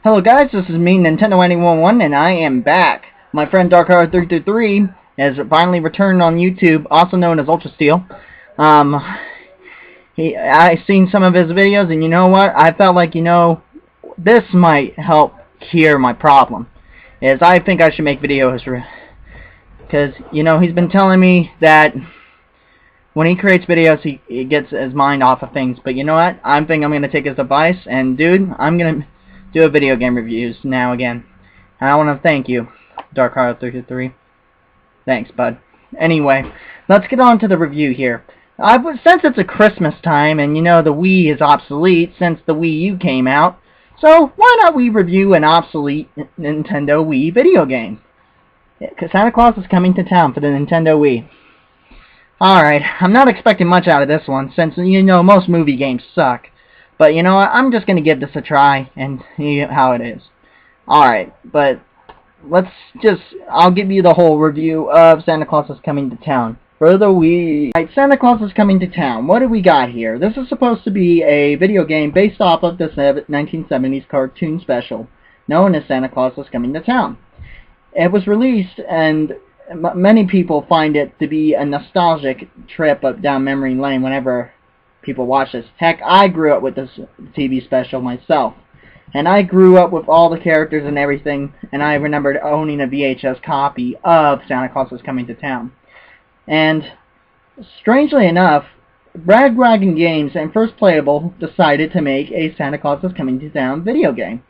Hello guys, this is me, Nintendoandy111, and I am back. My friend DarkHyrulian has finally returned on YouTube, also known as Ultra Steel. I seen some of his videos, and you know what? I felt like, this might help cure my problem. I think I should make videos, because, he's been telling me that when he creates videos, he gets his mind off of things. But you know what? I think I'm going to take his advice, and dude, I'm going to do a video game reviews now again. And I want to thank you, DarkHyrulian. Thanks, bud. Anyway, let's get on to the review here. Since it's a Christmas time, and the Wii is obsolete since the Wii U came out, so why not we review an obsolete Nintendo Wii video game? Because Santa Claus is coming to town for the Nintendo Wii. Alright, I'm not expecting much out of this one, since, most movie games suck. But you know what, I'm just going to give this a try and see how it is. Alright, but I'll give you the whole review of Santa Claus is Coming to Town for the Wii. Alright, Santa Claus is Coming to Town. What do we got here? This is supposed to be a video game based off of the 1970s cartoon special known as Santa Claus is Coming to Town. It was released, and many people find it to be a nostalgic trip up down memory lane whenever people watch this. Heck, I grew up with this TV special myself. And I grew up with all the characters and everything, and I remembered owning a VHS copy of Santa Claus is Coming to Town. And, strangely enough, Brad Dragon Games and First Playable decided to make a Santa Claus is Coming to Town video game.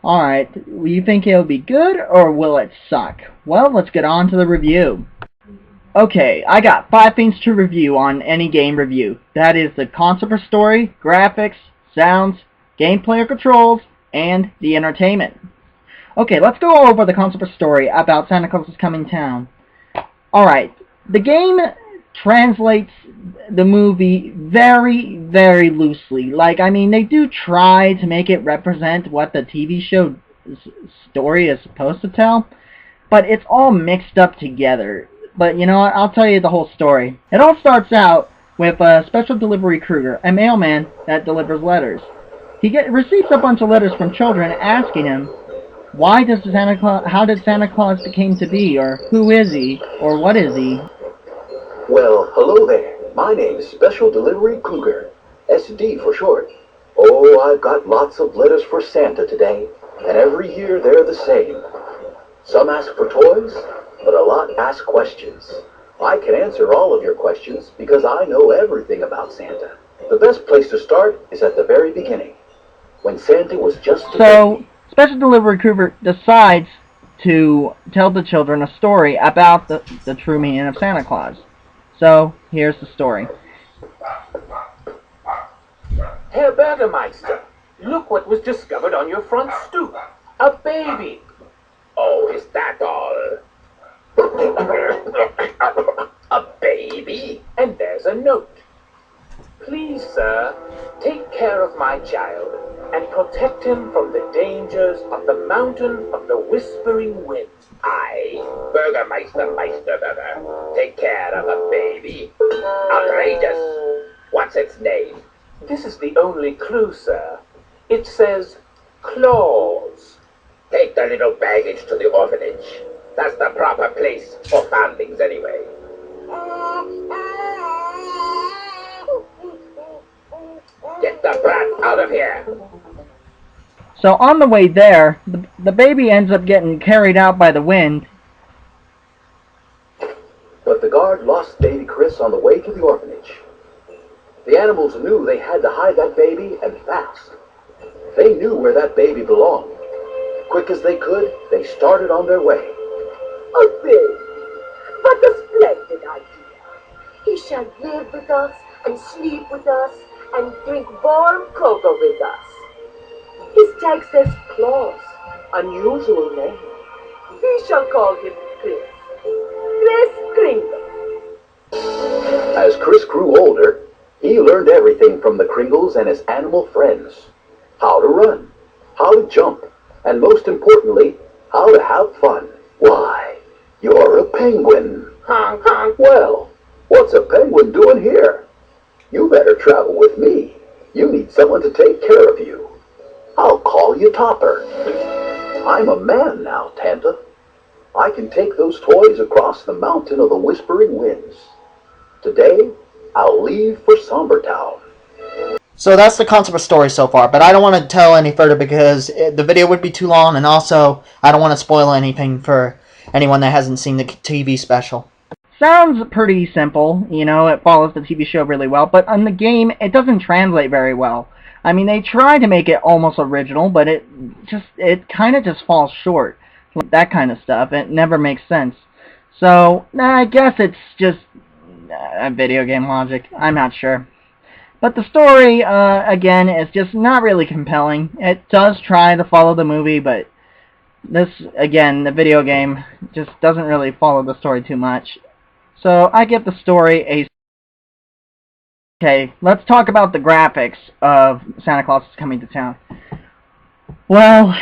Alright, will you think it'll be good, or will it suck? Well, let's get on to the review. Okay, I got 5 things to review on any game review. That is the concept or story, graphics, sounds, gameplay or controls, and the entertainment. Okay, let's go over the concept or story about Santa Claus is Coming to Town. Alright, the game translates the movie very, very loosely. They do try to make it represent what the TV show story is supposed to tell, but it's all mixed up together. But you know what, I'll tell you the whole story. It all starts out with a special delivery Kruger, a mailman that delivers letters. He receives a bunch of letters from children asking him, how did Santa Claus came to be, or who is he, or what is he? Well, hello there. My name's Special Delivery Kruger, SD for short. Oh, I've got lots of letters for Santa today, and every year they're the same. Some ask for toys, but a lot ask questions. I can answer all of your questions because I know everything about Santa. The best place to start is at the very beginning, when Santa was just a baby. Special Delivery Kruger decides to tell the children a story about the true meaning of Santa Claus. So, here's the story. Herr Bürgermeister, look what was discovered on your front stoop. A baby. Oh, is that all? A baby? And there's a note. Please, sir, take care of my child and protect him from the dangers of the mountain of the whispering wind. Aye, Bürgermeister Meisterburger. Take care of a baby. Outrageous. What's its name? This is the only clue, sir. It says Claus. Take the little baggage to the orphanage. That's the proper place for foundlings anyway. Get the brat out of here. So on the way there, the baby ends up getting carried out by the wind. But the guard lost baby Chris on the way to the orphanage. The animals knew they had to hide that baby, and fast. They knew where that baby belonged. Quick as they could, they started on their way. A baby! What a splendid idea! He shall live with us, and sleep with us, and drink warm cocoa with us. His tag says Claus, unusual name. We shall call him Chris. Chris Kringle. As Chris grew older, he learned everything from the Kringles and his animal friends. How to run, how to jump, and most importantly, how to have fun. Why, you're a penguin. Honk, honk. Well, what's a penguin doing here? You better travel with me. You need someone to take care of you. I'll call you topper. I'm a man now, Tanta. I can take those toys across the mountain of the Whispering Winds. Today, I'll leave for Sombertown. So that's the concept of story so far, but I don't want to tell any further because the video would be too long, and also I don't want to spoil anything for anyone that hasn't seen the TV special. Sounds pretty simple, you know, it follows the TV show really well, but on the game, it doesn't translate very well. I mean, they try to make it almost original, but it kind of just falls short. That kind of stuff, it never makes sense. So, I guess it's just a video game logic, I'm not sure. But the story, again, is just not really compelling. It does try to follow the movie, but this, again, the video game just doesn't really follow the story too much. So I give the story a... Okay, let's talk about the graphics of Santa Claus is Coming to Town. Well,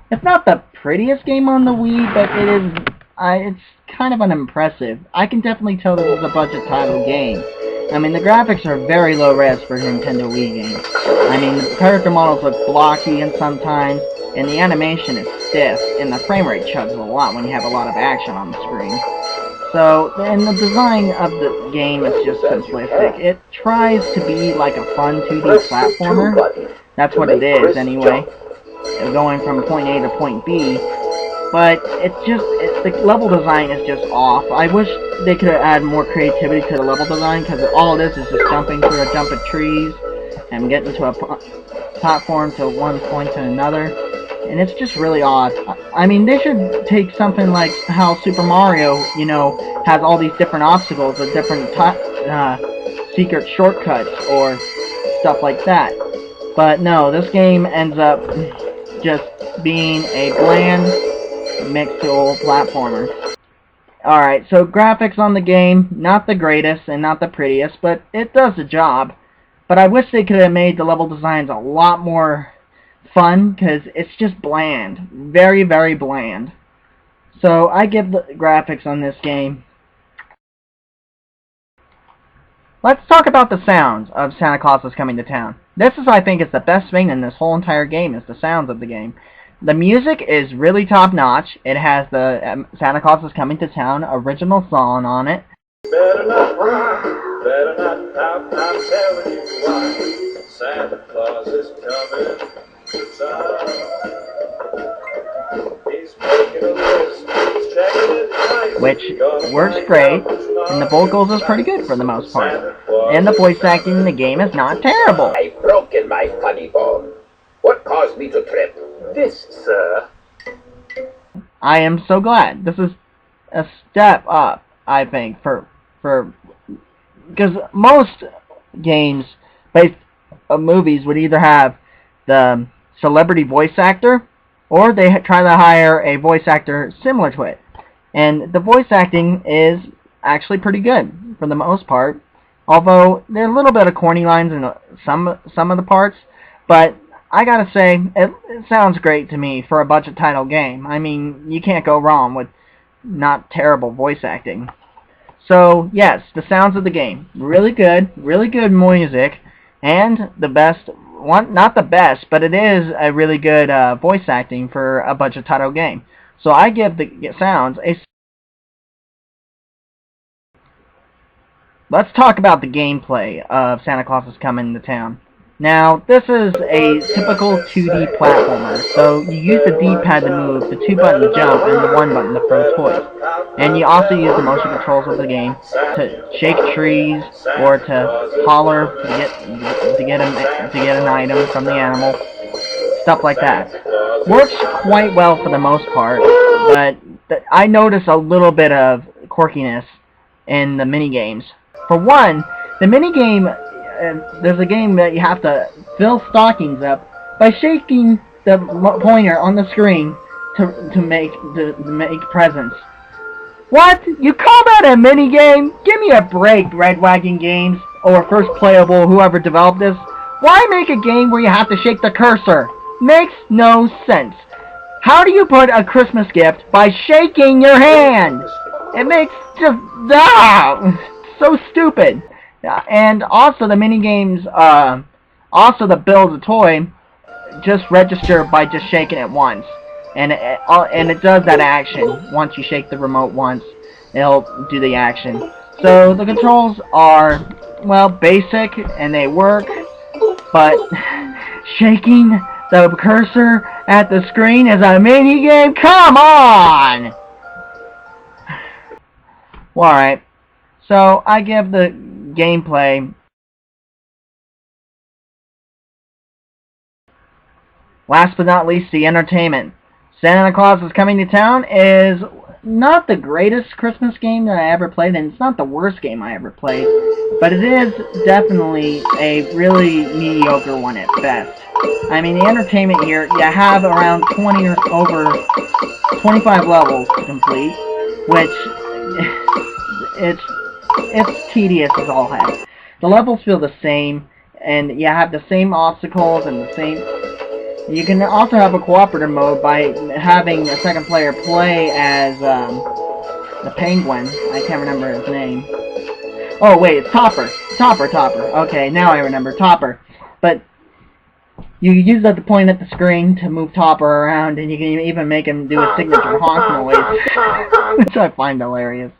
it's not the prettiest game on the Wii, but it's kind of unimpressive. I can definitely tell this is a budget title game. I mean, the graphics are very low res for a Nintendo Wii game. I mean, the character models look blocky and sometimes, and the animation is stiff, and the frame rate chugs a lot when you have a lot of action on the screen. So, and the design of the game is just simplistic. It tries to be like a fun 2D platformer. That's what it is, anyway. Going from point A to point B. But the level design is just off. I wish they could have added more creativity to the level design, because all it is just jumping through a jump of trees and getting to a platform to one point to another. And it's just really odd. I mean, they should take something like how Super Mario, you know, has all these different obstacles with different secret shortcuts or stuff like that. But no, this game ends up just being a bland mixed-tool platformer. Alright, so graphics on the game, not the greatest and not the prettiest, but it does the job. But I wish they could have made the level designs a lot more fun, because it's just bland. Very, very bland. So I give the graphics on this game. Let's talk about the sounds of Santa Claus is Coming to Town. This is, I think, is the best thing in this whole entire game, is the sounds of the game. The music is really top-notch. It has the Santa Claus is Coming to Town original song on it. Better not run, better not pout, I'm telling you why. Santa Claus is coming to town. He's making a list, he's checking it twice. Which works great, and the vocals is pretty good for the most part. And the voice acting in the game is not terrible. I've broken my funny bone. What caused me to trip? This, sir. I am so glad. This is a step up, I think, because most games based on movies would either have the celebrity voice actor, or they try to hire a voice actor similar to it. And the voice acting is actually pretty good for the most part, although there are a little bit of corny lines in some of the parts, but I gotta say, it sounds great to me for a budget title game. I mean, you can't go wrong with not terrible voice acting. So, yes, the sounds of the game. Really good music, and the best, not the best, but it is a really good voice acting for a budget title game. So I give the sounds a... Let's talk about the gameplay of Santa Claus is Coming to Town. Now, this is a typical 2D platformer, so you use the D-pad to move, the 2-button to jump, and the 1-button to throw toys. And you also use the motion controls of the game to shake trees, or to holler to get an item from the animal, stuff like that. Works quite well for the most part, but I notice a little bit of quirkiness in the minigames. For one, the minigame... there's a game that you have to fill stockings up by shaking the pointer on the screen to make presents. What? You call that a minigame? Give me a break, Red Wagon Games, or First Playable, whoever developed this. Why make a game where you have to shake the cursor? Makes no sense. How do you put a Christmas gift by shaking your hand? It makes just... so stupid. And also the minigames, also the build a toy, just register by just shaking it once. And it does that action. Once you shake the remote once, it'll do the action. So the controls are, well, basic, and they work, but shaking the cursor at the screen is a mini-game? Come on! Well, alright. So, I give the gameplay... Last but not least, the entertainment. Santa Claus is Coming to Town is not the greatest Christmas game that I ever played, and it's not the worst game I ever played, but it is definitely a really mediocre one at best. I mean, the entertainment here, you have around 20 or over 25 levels to complete, which it's tedious as all heck. The levels feel the same, and you have the same obstacles and the same... You can also have a cooperative mode by having a second player play as the penguin. I can't remember his name. Oh wait, it's Topper. Topper. Okay, now I remember. Topper. But you use that to point at the screen to move Topper around, and you can even make him do a signature honk noise, which I find hilarious.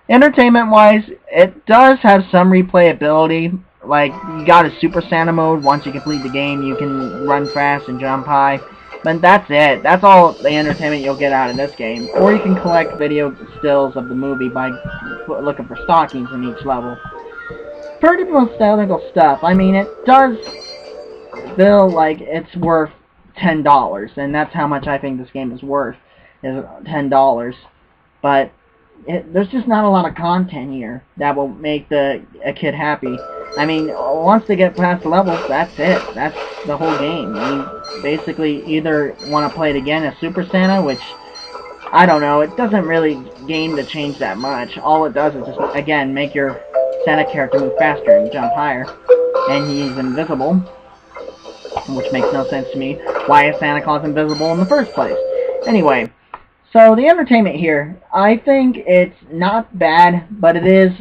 Entertainment-wise, it does have some replayability. Like, you got a Super Santa mode. Once you complete the game, you can run fast and jump high. But that's it. That's all the entertainment you'll get out of this game. Or you can collect video stills of the movie by looking for stockings in each level. Pretty nostalgical stuff. I mean, it does feel like it's worth $10. And that's how much I think this game is worth, is $10. But there's just not a lot of content here that will make a kid happy. I mean, once they get past the levels, that's it. That's the whole game. You basically either want to play it again as Super Santa, which, I don't know, it doesn't really gain the change that much. All it does is just, again, make your Santa character move faster and jump higher. And he's invisible, which makes no sense to me. Why is Santa Claus invisible in the first place? Anyway, so the entertainment here, I think it's not bad, but it is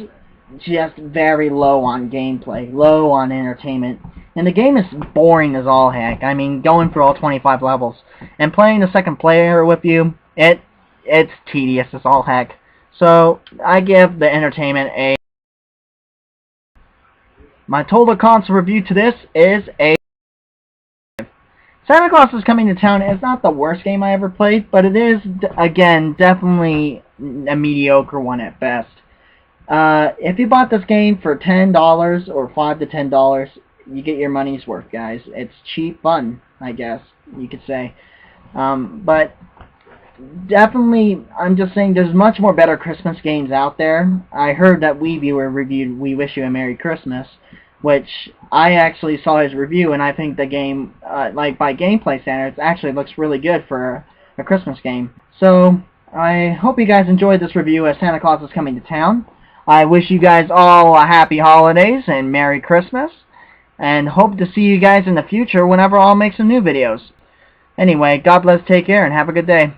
just very low on gameplay, low on entertainment. And the game is boring as all heck. I mean, going through all 25 levels and playing the second player with you, it's tedious as all heck. So I give the entertainment a... My total console review to this is a... Santa Claus is Coming to Town is not the worst game I ever played, but it is, again, definitely a mediocre one at best. If you bought this game for $10 or $5 to $10, you get your money's worth, guys. It's cheap fun, I guess you could say. But definitely, I'm just saying, there's much more better Christmas games out there. I heard that Viewer reviewed We Wish You a Merry Christmas, which I actually saw his review, and I think the game, like by gameplay standards, actually looks really good for a Christmas game. So I hope you guys enjoyed this review of Santa Claus is Coming to Town. I wish you guys all a happy holidays and Merry Christmas, and hope to see you guys in the future whenever I'll make some new videos. Anyway, God bless, take care, and have a good day.